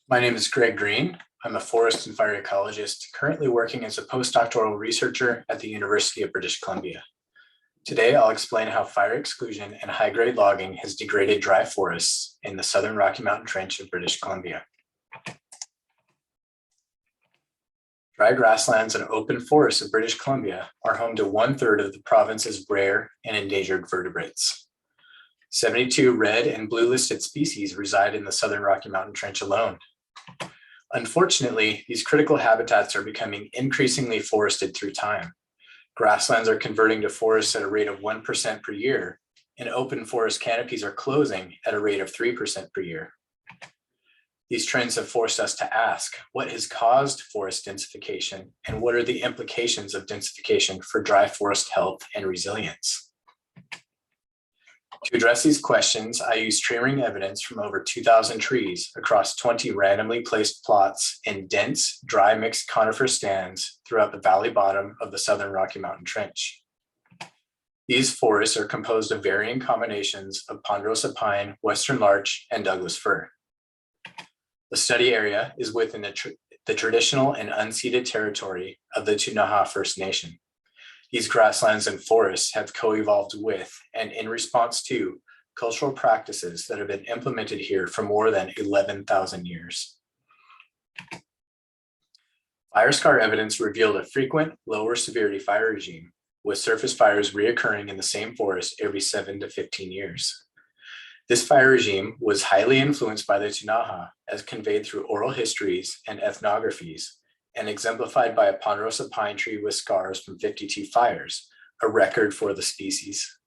My name is Greene. I'm a forest and fire ecologist currently working as a postdoctoral researcher at the University of British Columbia. Today, I'll explain how fire exclusion and high-grade logging has degraded dry forests in the southern Rocky Mountain Trench of British Columbia. Dry grasslands and open forests of British Columbia are home to 1/3 of the province's rare and endangered vertebrates. 72 red and blue listed species reside in the southern Rocky Mountain Trench alone. Unfortunately, these critical habitats are becoming increasingly forested through time. Grasslands are converting to forests at a rate of 1% per year, and open forest canopies are closing at a rate of 3% per year. These trends have forced us to ask, what has caused forest densification, and what are the implications of densification for dry forest health and resilience? To address these questions, I used tree ring evidence from over 2,000 trees across 20 randomly placed plots in dense, dry mixed conifer stands throughout the valley bottom of the southern Rocky Mountain Trench. These forests are composed of varying combinations of ponderosa pine, western larch, and Douglas fir. The study area is within the traditional and unceded territory of the Ktunaxa First Nation. These grasslands and forests have co-evolved with and in response to cultural practices that have been implemented here for more than 11,000 years. Fire scar evidence revealed a frequent lower severity fire regime, with surface fires reoccurring in the same forest every 7 to 15 years. This fire regime was highly influenced by the Ktunaxa as conveyed through oral histories and ethnographies, and exemplified by a ponderosa pine tree with scars from 52 fires, a record for the species.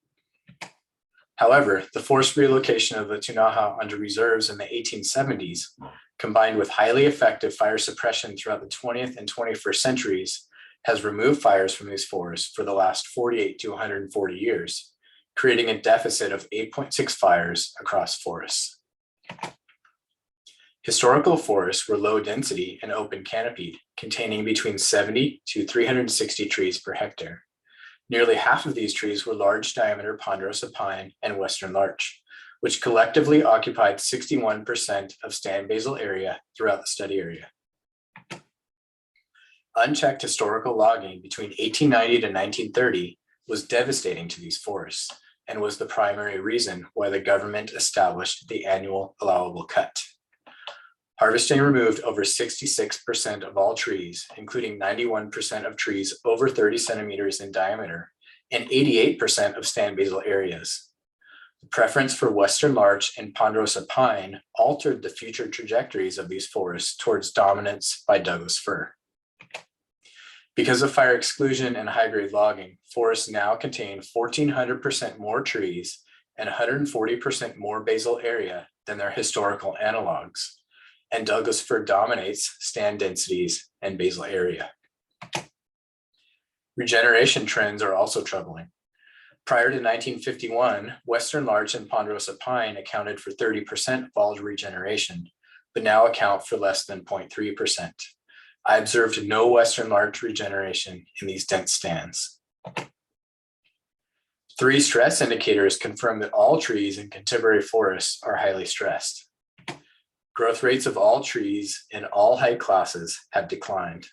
However, the forced relocation of the Ktunaxa onto reserves in the 1870s, combined with highly effective fire suppression throughout the 20th and 21st centuries, has removed fires from these forests for the last 48 to 140 years, creating a deficit of 8.6 fires across forests. Historical forests were low density and open canopied, containing between 70 to 360 trees per hectare. Nearly half of these trees were large diameter ponderosa pine and western larch, which collectively occupied 61% of stand basal area throughout the study area. Unchecked historical logging between 1890 to 1930 was devastating to these forests and was the primary reason why the government established the annual allowable cut. Harvesting removed over 66% of all trees, including 91% of trees over 30 centimeters in diameter and 88% of stand basal areas. The preference for western larch and ponderosa pine altered the future trajectories of these forests towards dominance by Douglas fir. Because of fire exclusion and high-grade logging, forests now contain 1,400% more trees and 140% more basal area than their historical analogs, and Douglas fir dominates stand densities and basal area. Regeneration trends are also troubling. Prior to 1951, western larch and ponderosa pine accounted for 30% of all regeneration, but now account for less than 0.3%. I observed no western larch regeneration in these dense stands. 3 stress indicators confirm that all trees in contemporary forests are highly stressed. Growth rates of all trees in all height classes have declined.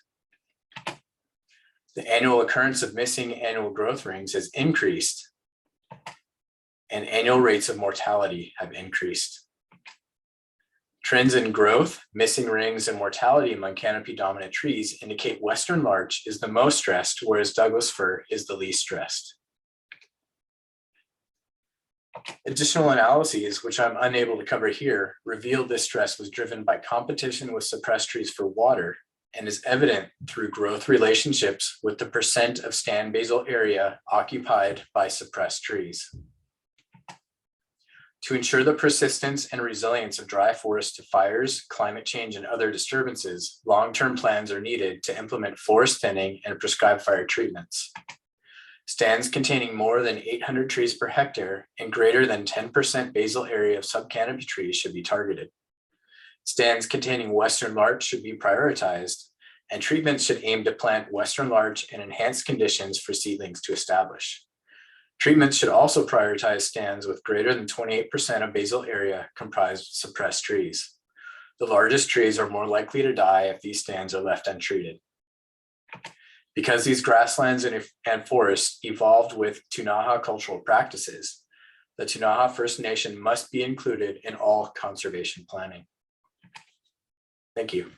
The annual occurrence of missing annual growth rings has increased, and annual rates of mortality have increased. Trends in growth, missing rings, and mortality among canopy-dominant trees indicate western larch is the most stressed, whereas Douglas fir is the least stressed. Additional analyses, which I'm unable to cover here, revealed this stress was driven by competition with suppressed trees for water and is evident through growth relationships with the percent of stand basal area occupied by suppressed trees. To ensure the persistence and resilience of dry forests to fires, climate change, and other disturbances, long-term plans are needed to implement forest thinning and prescribe fire treatments. Stands containing more than 800 trees per hectare and greater than 10% basal area of subcanopy trees should be targeted. Stands containing western larch should be prioritized, and treatments should aim to plant western larch in enhanced conditions for seedlings to establish. Treatments should also prioritize stands with greater than 28% of basal area comprised of suppressed trees. The largest trees are more likely to die if these stands are left untreated. Because these grasslands and forests evolved with Ktunaxa cultural practices, the Ktunaxa First Nation must be included in all conservation planning. Thank you.